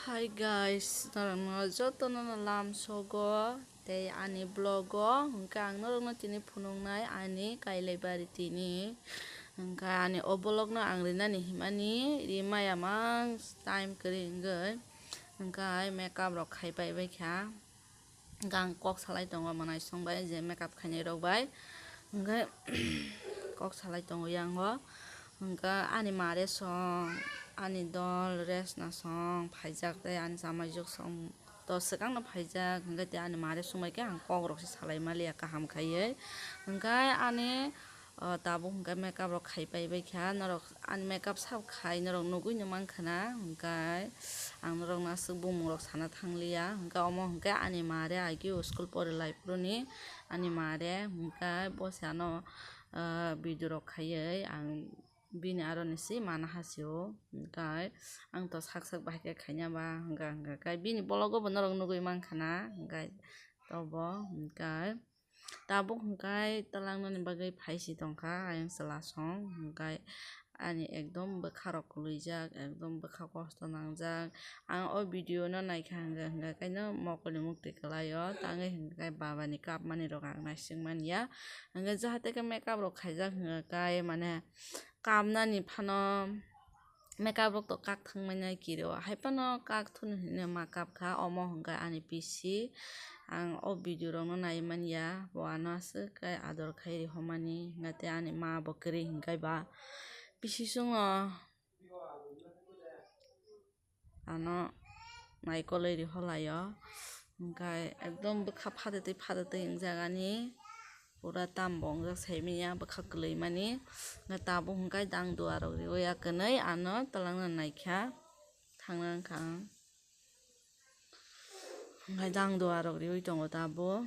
Hi guys, narang joto na lam sogo tei ani blogo hingga ang narang tini phunungnai ani Kailai bari tini hingga ani o blog na ang rinani himani rimaya mang time kari hingga hingga makeup rok khaibai baikha hingga ang kok salai tongo manai songbai je makeup khainai rok bai hingga kok salai tongo yang ho hingga ani mare song ani dol rest na song paijak tei ani samajok song to sekang na paijak hingga te ani mare sumai ke ang kok rok si salai malia kaham khaiye hingga ani tabo hingga makeup rok khaibai baikha norok ani makeup sab khai norok nugui no mankhana hingga ang norok nasuk bumung rok sana thanglia hingga omo hingga ani mare agio school porilai proni ani mare hingga bosano video rok khaiye ang bini aro nisi mana hasio hingga ang to sak bahai khaina ba hingga bini bologo bo norok nugui mankhana hingga tobo hingga tabuk hingga talangnani bagui phaisi tongkha ayang selasong hingga ani ekdom bokha rok kuluijak ekdom bokha kosto nangjak ang o video no naikha hingga kaino mokoli mukti klaio tangai hingga baba ni cup mani rok ang naisingmania hingga jahate ke makeup rok khaijak hingga mane kamnani phano makeup rok to kak thangmani kiro haipano kak thun hine makeup kha omo hingga ani pisi ang o video rok no naimania boano asuk kai ador khairi homani hingga te ani ma bo kri hingga ba pisi sungo ano naikolai ri holaio hingga ekdom bokha phadatui hingjagani pura tambo ongjak saimanya bokha kwlai mani hingga tabo hingga dang dua rok reoya kwnui ano talangna naikha thangna wngkha ang hingga dang dua rok reoe tongo tabo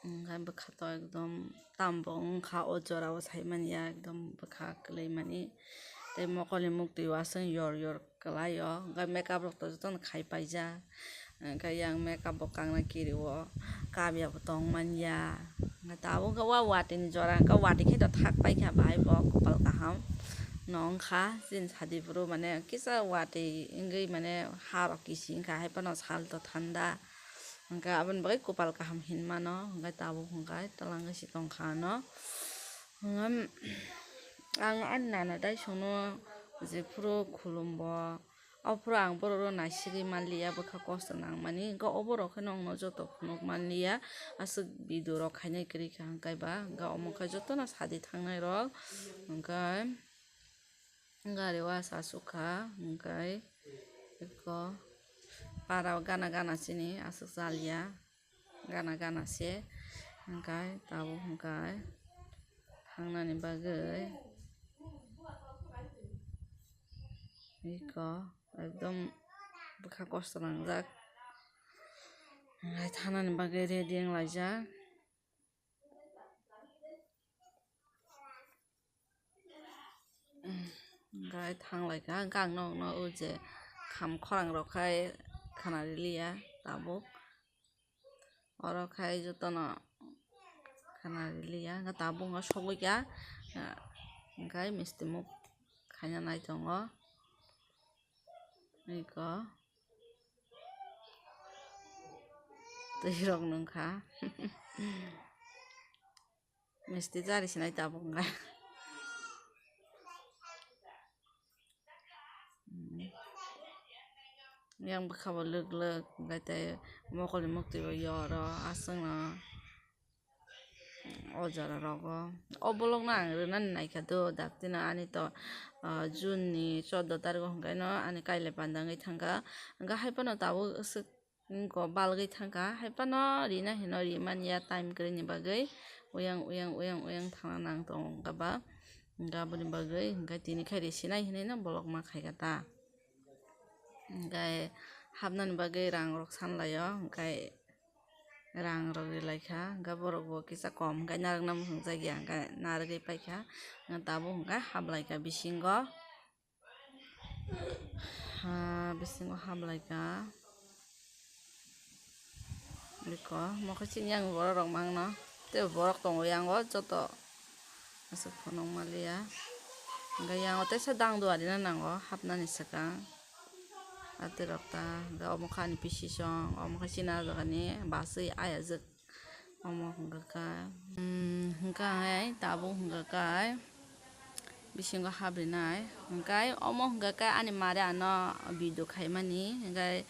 hingga bokha to ekdom tambo wngkha o jora o saimanya ekdom bokha kwlai mani tei mokoli mukti wasung yor klaio hingga makeup rok to jotono khai paijak hingga yang makeup bo kangna kirio kabya bo tongmanya hingga tabo wngkha wa wati ni jora hingga wati khe to thak paikha bahai bo kopal kaham no wngkha jini sadiboro mane kisa wati wngui mane ha rok kisi wngkha haipano sal to thanda hingga aboni bagui kopal kaham hinma no hingga tabo hingga talangui si tongkha no hingga ang ani nana dai sono jefuru khulumbo opor ang borok ro naisingui manliya bokha kosto nangmani hingga o borok kheno wngno joto phunukmanliya asuk video rok khainai kwrwikha hingga ba hingga omo khe jotono sadi thangnai rok hingga re wacha achukha hingga eko para gana chini asuk chalia gana se hingga tabo hingga thangnani bagui eko ekdom bokha kosto nangjak hingga thangnani bagui ready wnglaijak hingga thanglaiha hingga ang no o je kham khorang rok khai khana riliya tabuk oro khai jotono khana riliya hingga tabuk no sogoiha hingga misti muk khaina nai tongo eko tui rok nungkha misti jari sinai tabuk hingga yang bokha bo lwk hingga tei mokoli mukti bo yoro asung no o jora rogo o bolog no ang rwnani naikha do dakti no ani to June ni 14 tariko hingga no ani Kailai pandangui thangkha hingga haipano tabuk asuk wngko balgui thangkha haipano rina hino rimania time kwrwini bagui uyang thangna nang tongo wngkha ba hingga aboni bagui hingga tini khai resinai hinui no bolog ma khaikha ta hingga habnani bagui rang rok sanlaio hingga rang rok relaikha hingga borok bo kisa kom hingga narakna muchung jagya hingga narwgui paikha hingga tabo hingga hablaikha bisingo hablaikha eko mokhe chini yang borok rok mangno tei borok tongo yango joto asuk phunukmaliya hingga yango teisa dang dua rina nango habnani swkang ate rokta da omo khani pisi song omo khasina jagani basui ayajak omo hingka hingkai tabuk hingkai bisingo habrinai hingkai omo hingkai ani mare ano video khaimani hingkai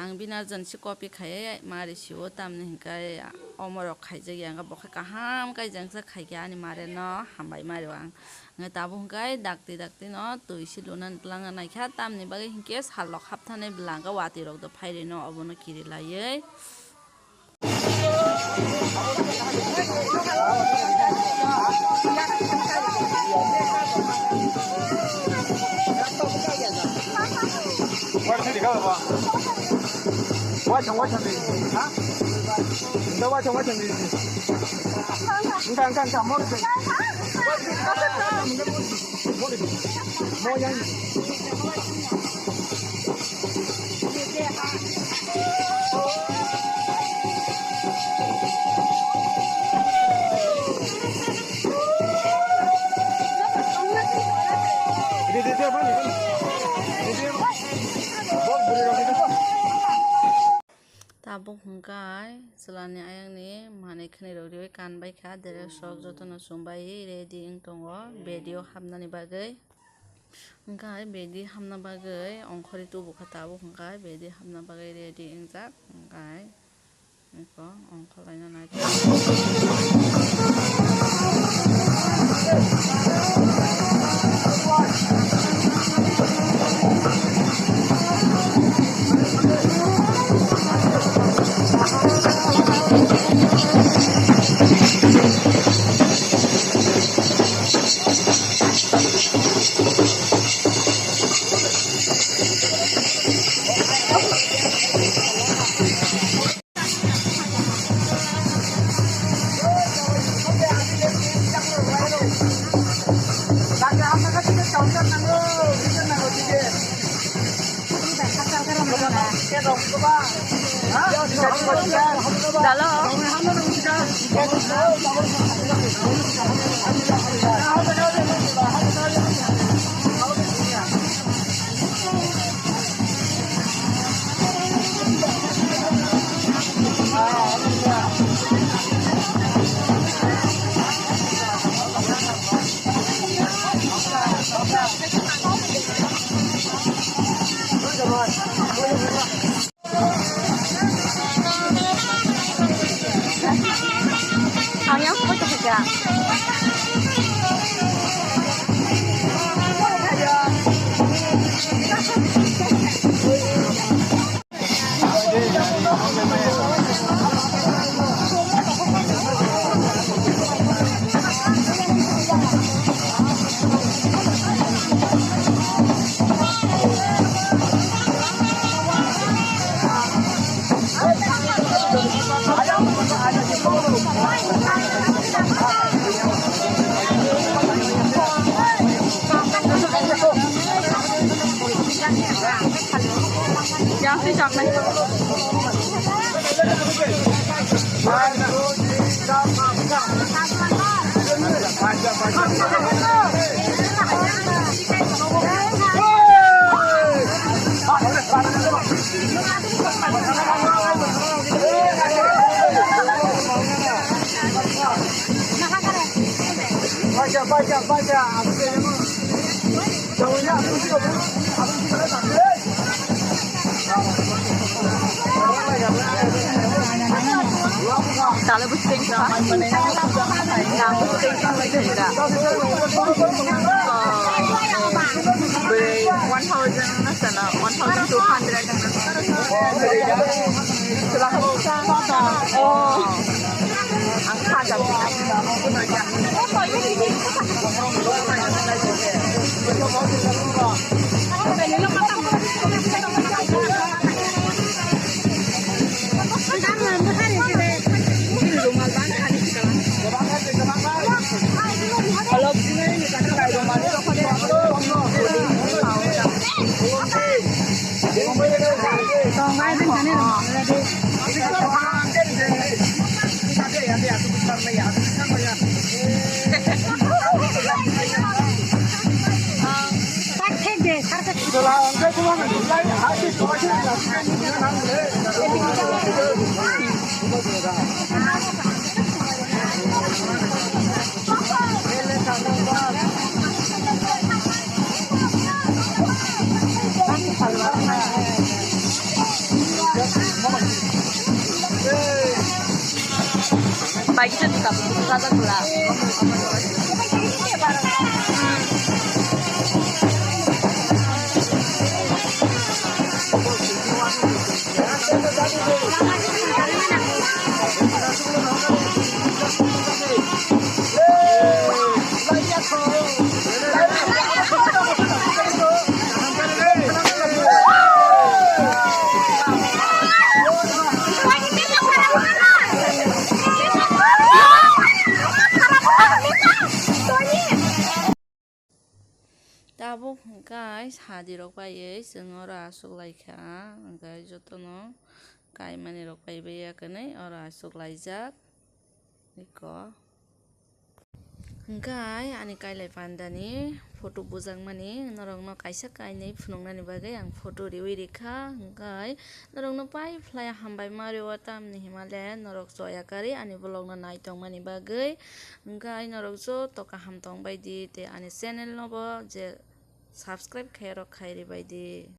ang bina jansi copy khai mari siwo tamni hingkai omo rok khaijak yang bo kaham kai jangsa khaigya ani mare no hambai mari ang ngai tabu hingkai dakti no tuisi lunan planga naikha tamni bagi hingke salok hapthane blanga wati rok do phaire no obono kiri layei tabuk hingkai selani ayang ni mane khani rok rioi kan bai kha dere sok jotono sumbai ready ongtongo vedio hamnani bagai hingkai vedio hamna bagai ongkhori tubu kha tabuk hingkai vedio hamna bagai ready ongjak hingkai eko ongkholaina nai Baik itu juga begitu kata gula. Tabuk guys hadirok paye जों ora asuk laika guys jotono kai mani rok pai beya kene ora asuk laijak iko Hingkai ani kailai pandhani foto bujang mani norong no kaisa kainai phunungnani bagai ang foto riwi rikha hingkai norong no pai phlai hambai mario tam ni himalayan norok joya kari ani vlog no naitong mani bagai hingkai norok jo to kaham tong baidi te ani channel no bo je subscribe khairok khairi baidi